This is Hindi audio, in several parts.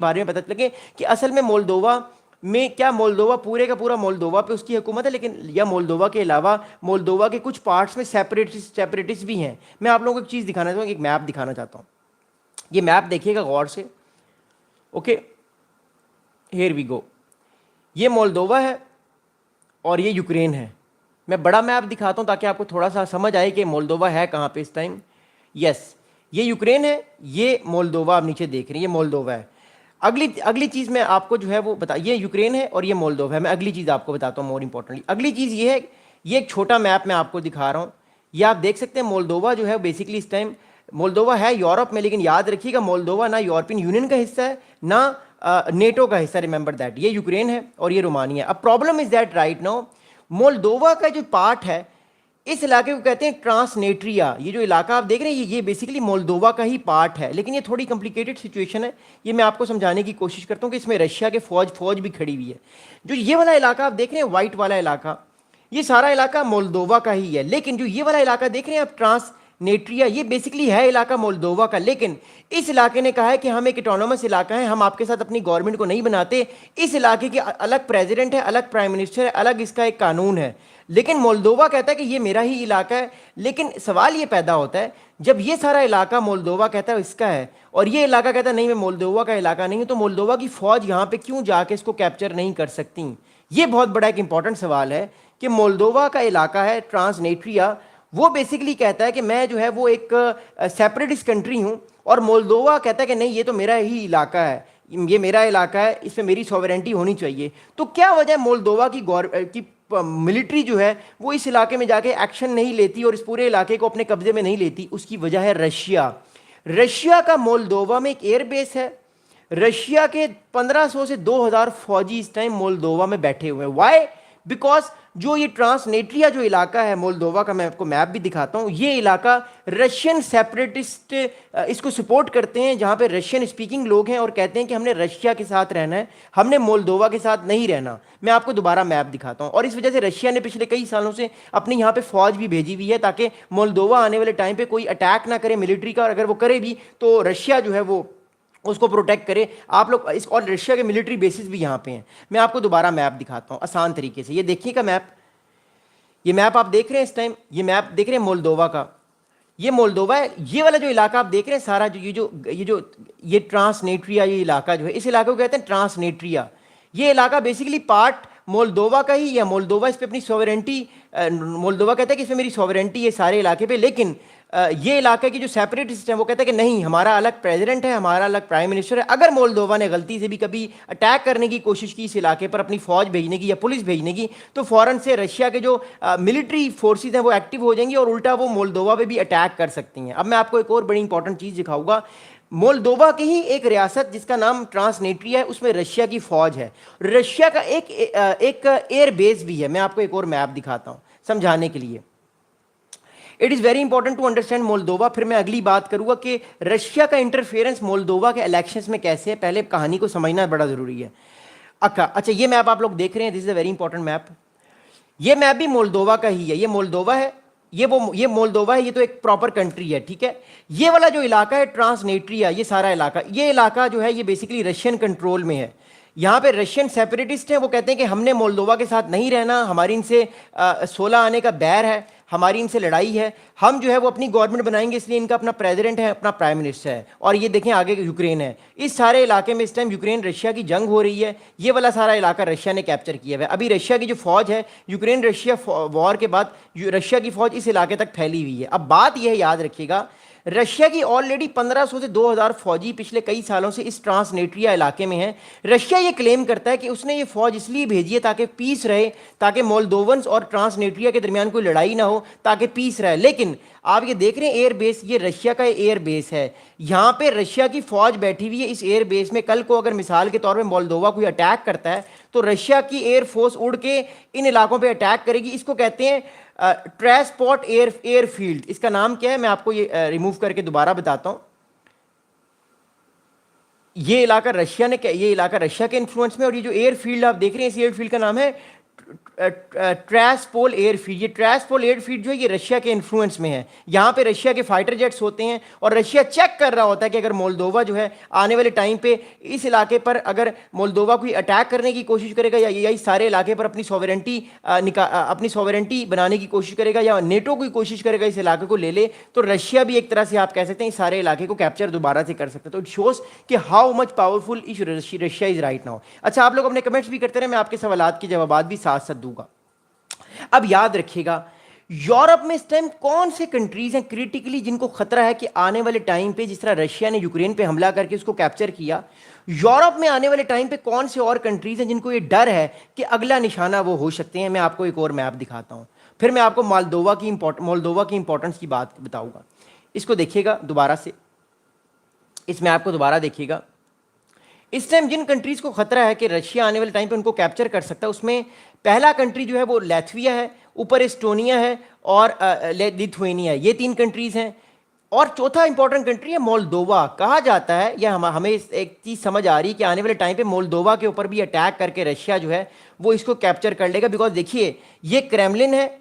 बारे में पता लगे कि असल में मोल्दोवा में क्या, मोल्दोवा पूरे का पूरा मोल्दोवा पे उसकी हुकूमत है, लेकिन या मोल्दोवा के अलावा मोल्दोवा के कुछ पार्ट्स में सेपरेटिस्ट भी हैं। मैं आप लोगों को एक चीज़ दिखाना चाहता हूँ, एक मैप दिखाना चाहता हूँ। ये मैप देखिएगा गौर से। Okay, here we go. ये मोल्दोवा है और ये यूक्रेन है। मैं बड़ा मैप दिखाता हूँ ताकि आपको थोड़ा सा समझ आए कि मोल्दोवा है कहाँ पे इस टाइम। यस, ये यूक्रेन है, ये मोल्दोवा आप नीचे देख रहे हैं, ये मोल्दोवा है। अगली अगली चीज़ मैं आपको जो है वो बता, ये यूक्रेन है और ये मोल्दोवा है। मैं अगली चीज़ आपको बताता हूँ मोर इंपॉर्टेंटली। अगली चीज़ ये है, ये एक छोटा मैप मैं आपको दिखा रहा हूँ। ये आप देख सकते हैं मोल्दोवा जो है बेसिकली इस टाइम, मोल्दोवा है यूरोप में, लेकिन याद रखिएगा मोल्दोवा ना यूरोपियन यूनियन का हिस्सा है ना नेटो का हिस्सा, रिमेंबर दैट। ये यूक्रेन है और ये रोमानिया। अब problem is that right now Moldova का जो पार्ट है, इस इलाके को कहते हैं ट्रांसनेट्रिया। ये जो इलाका आप देख रहे हैं ये बेसिकली मोल्दोवा का ही पार्ट है, लेकिन ये थोड़ी कॉम्प्लिकेटेड सिचुएशन है। ये मैं आपको समझाने की कोशिश करता हूँ कि इसमें रशिया के फौज भी खड़ी हुई है। जो ये वाला इलाका आप देख रहे हैं, वाइट वाला इलाका, ये सारा इलाका मोल्दोवा का ही है। लेकिन जो ये वाला इलाका देख रहे हैं आप ट्रांसनेट्रिया, ये बेसिकली है इलाका मोल्दोवा का। लेकिन इस इलाके ने कहा है कि हम एक ऑटोनोमस इलाका है, हम आपके साथ अपनी गवर्नमेंट को नहीं बनाते। इस इलाके के अलग प्रेसिडेंट है, अलग प्राइम मिनिस्टर है, अलग इसका एक कानून है। लेकिन मोल्दोवा कहता है कि ये मेरा ही इलाका है। लेकिन सवाल ये पैदा होता है जब ये सारा इलाका मोल्दोवा कहता है इसका है और ये इलाका कहता है नहीं मैं मोल्दोवा का इलाका नहीं हूं, तो मोल्दोवा की फौज यहाँ पे क्यों जाके इसको कैप्चर नहीं कर सकती? ये बहुत बड़ा एक इंपॉर्टेंट सवाल है कि मोल्दोवा का इलाका है ट्रांसनेट्रिया, वो बेसिकली कहता है कि मैं जो है वो एक सेपरेटिस्ट कंट्री हूँ, और मोल्दोवा कहता है कि नहीं ये तो मेरा ही इलाका है, ये मेरा इलाका है, इसमें मेरी सॉवरेंटी होनी चाहिए। तो क्या वजह है मोल्दोवा की मिलिट्री जो है वो इस इलाके में जाके एक्शन नहीं लेती और इस पूरे इलाके को अपने कब्जे में नहीं लेती? उसकी वजह है रशिया। रशिया का मोल्दोवा में एक एयरबेस है। रशिया के 1500 से 2000 फौजी इस टाइम मोल्दोवा में बैठे हुए हैं। वाई? बिकॉज जो ये ट्रांसनेट्रिया जो इलाका है मोल्दोवा का, मैं आपको मैप भी दिखाता हूं, ये इलाका रशियन सेपरेटिस्ट इसको सपोर्ट करते हैं, जहां पे रशियन स्पीकिंग लोग हैं और कहते हैं कि हमने रशिया के साथ रहना है, हमने मोल्दोवा के साथ नहीं रहना। मैं आपको दोबारा मैप दिखाता हूं। और इस वजह से रशिया ने पिछले कई सालों से अपनी यहाँ पे फौज भी भेजी हुई है ताकि मोल्दोवा आने वाले टाइम पे कोई अटैक ना करे मिलिट्री का, और अगर वो करे भी तो रशिया जो है वो उसको प्रोटेक्ट करे। आप लोग इस, और रशिया के मिलिट्री बेसिस भी यहाँ पे हैं। मैं आपको दोबारा मैप दिखाता हूँ आसान तरीके से। ये देखिएगा मैप, ये मैप आप देख रहे हैं इस टाइम, ये मैप देख रहे हैं मोल्दोवा का। ये मोल्दोवा है, ये वाला जो इलाका आप देख रहे हैं सारा, ये ट्रांसनेट्रिया ये इलाका जो है, इस इलाके को कहते हैं ट्रांसनेट्रिया। ये इलाका बेसिकली पार्ट मोल्दोवा का ही, या मोल्दोवा इस पे अपनी सॉवरेंटी, मोल्दोवा कहता है कि इसमें मेरी सॉवरेंटी है सारे इलाके पे। लेकिन ये इलाके की जो सेपरेटिस्ट है वो कहता है कि नहीं हमारा अलग प्रेसिडेंट है, हमारा अलग प्राइम मिनिस्टर है। अगर मोल्दोवा ने गलती से भी कभी अटैक करने की कोशिश की इस इलाके पर, अपनी फौज भेजने की या पुलिस भेजने की, तो फौरन से रशिया के जो मिलिट्री फोर्सेज हैं वो एक्टिव हो जाएंगी और उल्टा वो मोल्दोवा पे भी अटैक कर सकती हैं। अब मैं आपको एक और बड़ी इंपॉर्टेंट चीज़ दिखाऊंगा। मोल्दोवा की ही एक रियासत जिसका नाम ट्रांसनेट्रिया है, उसमें रशिया की फौज है। रशिया का एक एयर बेस भी है। मैं आपको एक और मैप दिखाता हूँ समझाने के लिए। It is very important to understand Moldova. फिर मैं अगली बात करूंगा कि रशिया का इंटरफेरेंस मोल्दोवा के इलेक्शंस में कैसे है। पहले कहानी को समझना बड़ा ज़रूरी है। अच्छा, ये मैप आप लोग देख रहे हैं, this is a very important map. ये मैप भी मोल्दोवा का ही है। ये मोल्दोवा है, ये मोल्दोवा है, ये तो एक प्रॉपर कंट्री है, ठीक है। ये वाला जो इलाका है ट्रांसनेट्रिया, ये सारा इलाका, ये इलाका जो है ये बेसिकली रशियन कंट्रोल में है। यहाँ पे रशियन सेपरेटिस्ट हैं, वो कहते हैं कि हमने मोल्दोवा के साथ नहीं रहना, हमारी इनसे 16 आने का बैर है, हमारी इनसे लड़ाई है, हम जो है वो अपनी गवर्नमेंट बनाएंगे, इसलिए इनका अपना प्रेसिडेंट है, अपना प्राइम मिनिस्टर है। और ये देखें आगे यूक्रेन है। इस सारे इलाके में इस टाइम यूक्रेन रशिया की जंग हो रही है। ये वाला सारा इलाका रशिया ने कैप्चर किया हुआ है। अभी रशिया की जो फौज है, यूक्रेन रशिया वॉर के बाद रशिया की फौज इस इलाके तक फैली हुई है। अब बात यह याद रखिएगा, रशिया की ऑलरेडी 1500 से 2000 फौजी पिछले कई सालों से इस ट्रांसनेट्रिया इलाके में हैं। रशिया ये क्लेम करता है कि उसने ये फौज इसलिए भेजी है ताकि पीस रहे, ताकि मोल्दोवंस और ट्रांसनेट्रिया के दरमियान कोई लड़ाई ना हो, ताकि पीस रहे। लेकिन आप ये देख रहे हैं एयर बेस, ये रशिया का एयर बेस है। यहाँ पे रशिया की फौज बैठी हुई है इस एयर बेस में। कल को अगर मिसाल के तौर पर मोल्दोवा कोई अटैक करता है तो रशिया की एयर फोर्स उड़ के इन इलाकों पे अटैक करेगी। इसको कहते हैं ट्रांसपोर्ट एयरफील्ड। इसका नाम क्या है मैं आपको ये रिमूव करके दोबारा बताता हूं। ये इलाका रशिया के इन्फ्लुएंस में, और ये जो एयरफील्ड आप देख रहे हैं इस एयरफील्ड का नाम है ट्रैसपोल एयरफील्ड, ये ट्रैसपोल एयरफील्ड जो है ये रशिया के इन्फ्लुएंस में है। यहाँ पे रशिया के फाइटर जेट्स होते हैं और रशिया चेक कर रहा होता है कि अगर मोल्दोवा जो है आने वाले टाइम पे इस इलाके पर अगर मोल्दोवा कोई अटैक करने की कोशिश करेगा या यही सारे इलाके पर अपनी सॉवरेंटी बनाने की कोशिश करेगा या नेटो की कोशिश करेगा इस इलाके को ले ले, तो रशिया भी एक तरह से आप कह सकते हैं इस सारे इलाके को कैप्चर दोबारा से कर सकते हैं। तो इट शोज कि how much powerful is Russia is right now. अच्छा, आप लोग अपने कमेंट्स भी करते रहे, मैं आपके सवालात के जवाब भी साथ साथ दूंगा। अब याद रखिएगा, यूरोप में इस टाइम कौन से कंट्रीज हैं क्रिटिकली जिनको खतरा है कि आने वाले टाइम पे जिस तरह रशिया ने यूक्रेन पे हमला करके उसको कैप्चर किया, यूरोप में आने वाले टाइम पे कौन से और कंट्रीज हैं जिनको ये डर है कि अगला निशाना वो हो सकते हैं। मैं आपको एक और मैप दिखाता हूं, फिर मैं आपको मोल्दोवा की इंपॉर्टेंस की बात बताऊंगा। इसको देखिएगा दोबारा से, इस मैप को दोबारा देखिएगा। इस टाइम जिन कंट्रीज को खतरा है कि रशिया आने वाले टाइम पे उनको कैप्चर कर सकता है, उसमें पहला कंट्री जो है वो लैथविया है, ऊपर एस्टोनिया है और लिथुआनिया है, ये 3 कंट्रीज हैं। और चौथा इंपॉर्टेंट कंट्री है मोल्दोवा। कहा जाता है या हमें एक चीज़ समझ आ रही है कि आने वाले टाइम पे मोल्दोवा के ऊपर भी अटैक करके रशिया जो है वो इसको कैप्चर कर लेगा। बिकॉज देखिए, ये क्रेमलिन है,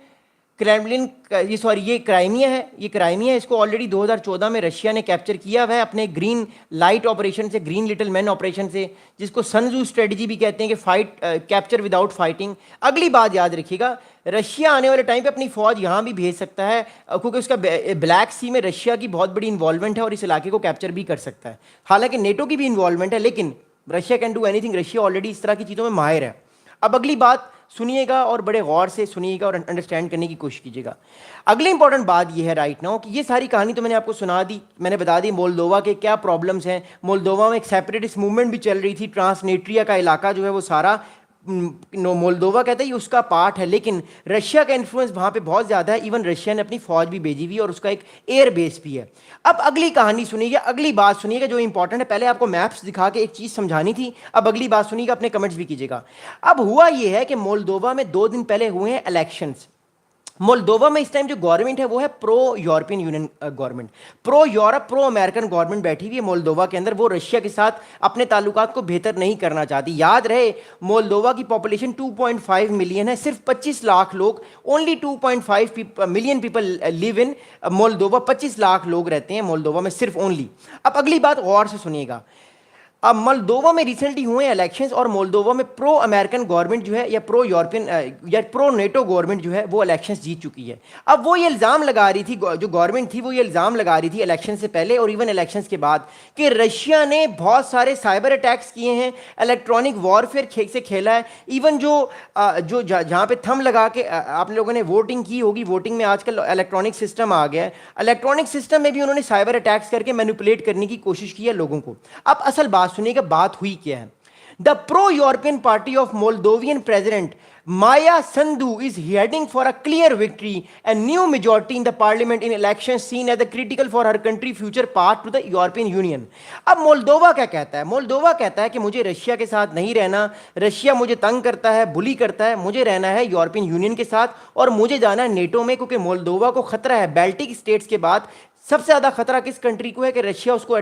ये क्राइमिया है, इसको ऑलरेडी 2014 में रशिया ने कैप्चर किया हुआ है अपने ग्रीन लाइट ऑपरेशन से, ग्रीन लिटिल मैन ऑपरेशन से, जिसको सनजू स्ट्रेटजी भी कहते हैं कि फाइट कैप्चर विदाउट फाइटिंग। अगली बात याद रखिएगा, रशिया आने वाले टाइम पे अपनी फौज यहां भी भेज सकता है क्योंकि उसका ब्लैक सी में रशिया की बहुत बड़ी इन्वॉल्वमेंट है और इस इलाके को कैप्चर भी कर सकता है। हालांकि नेटो की भी इन्वॉल्वमेंट है, लेकिन Russia can do anything. Russia already इस तरह की चीज़ों में माहिर है। अब अगली बात सुनिएगा और बड़े गौर से सुनिएगा और अंडरस्टैंड करने की कोशिश कीजिएगा। अगली इंपॉर्टेंट बात यह है राइट नाउ कि ये सारी कहानी तो मैंने आपको सुना दी, मैंने बता दी मोल्दोवा के क्या प्रॉब्लम्स हैं। मोल्दोवा में एक सेपरेटिस्ट मूवमेंट भी चल रही थी, ट्रांसनेट्रिया का इलाका जो है वो सारा मोल्दोवा कहते हैं उसका पार्ट है, लेकिन रशिया का इन्फ्लुएंस वहां पे बहुत ज्यादा है। इवन रशिया ने अपनी फौज भी भेजी हुई है और उसका एक एयर बेस भी है। अब अगली कहानी सुनिएगा, अगली बात सुनिएगा जो इंपॉर्टेंट है। पहले आपको मैप्स दिखा के एक चीज समझानी थी, अब अगली बात सुनिएगा, अपने कमेंट्स भी कीजिएगा। अब हुआ यह है कि मोल्दोवा में 2 दिन पहले हुए हैं इलेक्शंस। मोल्दोवा में इस टाइम जो गवर्नमेंट है वो है pro European union government, pro Europe pro American government बैठी हुई है मोल्दोवा के अंदर। वो रशिया के साथ अपने ताल्लुकात को बेहतर नहीं करना चाहती। याद रहे, मोल्दोवा की पॉपुलेशन 2.5 मिलियन है, सिर्फ 25 लाख लोग, only 2.5 million people live in Moldova. 25 lakh लोग रहते हैं मोल्दोवा में सिर्फ ओनली। अब अगली बात गौर से सुनिएगा। अब मोल्दोवा में रिसेंटली हुए इलेक्शंस और मोल्दोवा में प्रो अमेरिकन गवर्नमेंट जो है या प्रो यूरोपियन या प्रो नेटो गवर्नमेंट जो है वो इलेक्शंस जीत चुकी है। अब वो ये इल्ज़ाम लगा रही थी, जो गवर्नमेंट थी वो ये इल्ज़ाम लगा रही थी इलेक्शन से पहले और इवन इलेक्शंस के बाद कि रशिया ने बहुत सारे साइबर अटैक्स किए हैं, इलेक्ट्रॉनिक वॉरफेयर से खेला है। इवन जो जहाँ पे थंब लगा के आप लोगों ने वोटिंग की होगी, वोटिंग में आजकल इलेक्ट्रॉनिक सिस्टम आ गया है, इलेक्ट्रॉनिक सिस्टम में भी उन्होंने साइबर अटैक्स करके मैनिपुलेट करने की कोशिश की है लोगों को। अब असल बात सुनिएगा, बात हुई क्या है। The pro European party of Moldovan president Maya Sandhu is heading for a clear victory and new majority in the parliament in elections seen as a critical for her country future path to the European Union। अब मोल्दोवा क्या कहता है? मोल्दोवा कहता है कि मुझे रशिया के साथ नहीं रहना, रशिया मुझे तंग करता है, बुली करता है, मुझे रहना है यूरोपियन यूनियन के साथ और मुझे जाना है नेटो में, क्योंकि मोल्दोवा को खतरा है। बाल्टिक स्टेट्स के बाद सबसे ज्यादा खतरा किस कंट्री को है कि रशिया उसको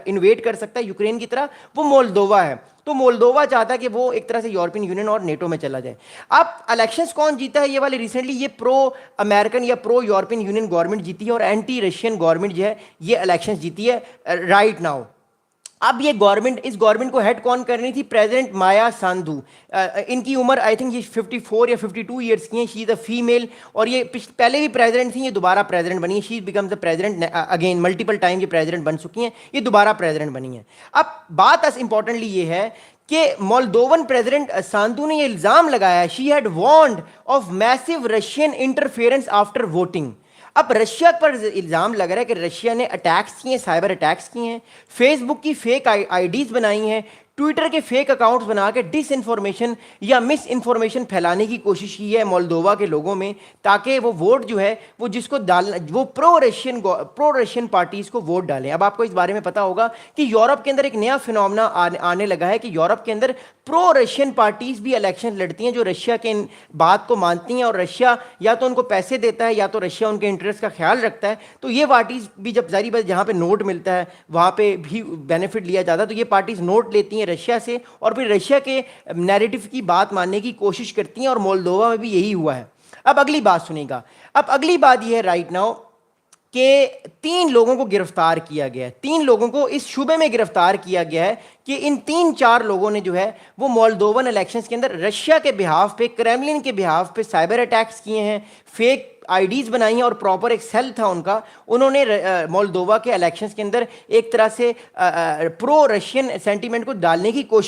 इन्वेड कर सकता है यूक्रेन की तरह, वो मोल्दोवा है। तो मोल्दोवा चाहता है कि वो एक तरह से यूरोपियन यूनियन और नेटो में चला जाए। अब इलेक्शंस कौन जीता है? ये वाले रिसेंटली ये प्रो अमेरिकन या प्रो यूरोपियन यूनियन गवर्नमेंट जीती है और एंटी रशियन गवर्नमेंट जो है ये इलेक्शंस जीती है राइट नाउ। अब ये गवर्नमेंट, इस गवर्नमेंट को हेड कौन करनी थी? प्रेसिडेंट माया संधू। इनकी उम्र आई थिंक ये 54 या 52 ईयर्स की हैं। शी इज अ फीमेल और ये पहले भी प्रेसिडेंट थी, ये दोबारा प्रेसिडेंट बनी है। She becomes the president again, multiple time ये प्रेसिडेंट बन चुकी हैं, ये दोबारा प्रेसिडेंट बनी है। अब बात इंपॉर्टेंटली ये है कि मोल्दोवन प्रेसिडेंट सांधू ने ये इल्जाम लगाया, she had warned of massive Russian interference after voting. अब रशिया पर इल्जाम लग रहा है कि रशिया ने अटैक्स किए, साइबर अटैक्स किए हैं, फेसबुक की फेक आईडीज बनाई हैं, ट्विटर के फेक अकाउंट्स बना के डिस इन्फॉर्मेशन या मिस इन्फॉर्मेशन फैलाने की कोशिश की है मोल्दोवा के लोगों में, ताकि वो वोट जो है वो जिसको डालना, वो प्रो रशियन पार्टीज को वोट डालें। अब आपको इस बारे में पता होगा कि यूरोप के अंदर एक नया फिनोमेना आने लगा है कि यूरोप के अंदर प्रो रशियन पार्टीज भी इलेक्शन लड़ती हैं जो रशिया के बात को मानती हैं, और रशिया या तो उनको पैसे देता है या तो रशिया उनके इंटरेस्ट का ख्याल रखता है। तो ये पार्टीज भी जब जारी बात जहाँ पे नोट मिलता है वहाँ पे भी बेनिफिट लिया जाता है, तो ये पार्टीज नोट लेती हैं रशिया से और फिर रशिया के नैरेटिव की बात मानने की कोशिश करती हैं, और मोल्दोवा में भी यही हुआ है। अब अगली बात सुनिएगा। अब अगली बात यह है राइट नाउ कि 3 लोगों को गिरफ्तार किया गया है, 3 लोगों को इस शुबे में गिरफ्तार किया गया है कि इन 3-4 लोगों ने जो है वो मोल्दोवन इलेक्शंस के अंदर रशिया के बिहाफ पे, क्रेमलिन के बिहाफ पे साइबर अटैक्स किए हैं, फेक आईडीज बनाई हैं, और प्रॉपर एक सेल था उनका, उन्होंने मोल्दोवा के इलेक्शंस के अंदर एक तरह से प्रो रशियन सेंटीमेंट को डालने की कोशिश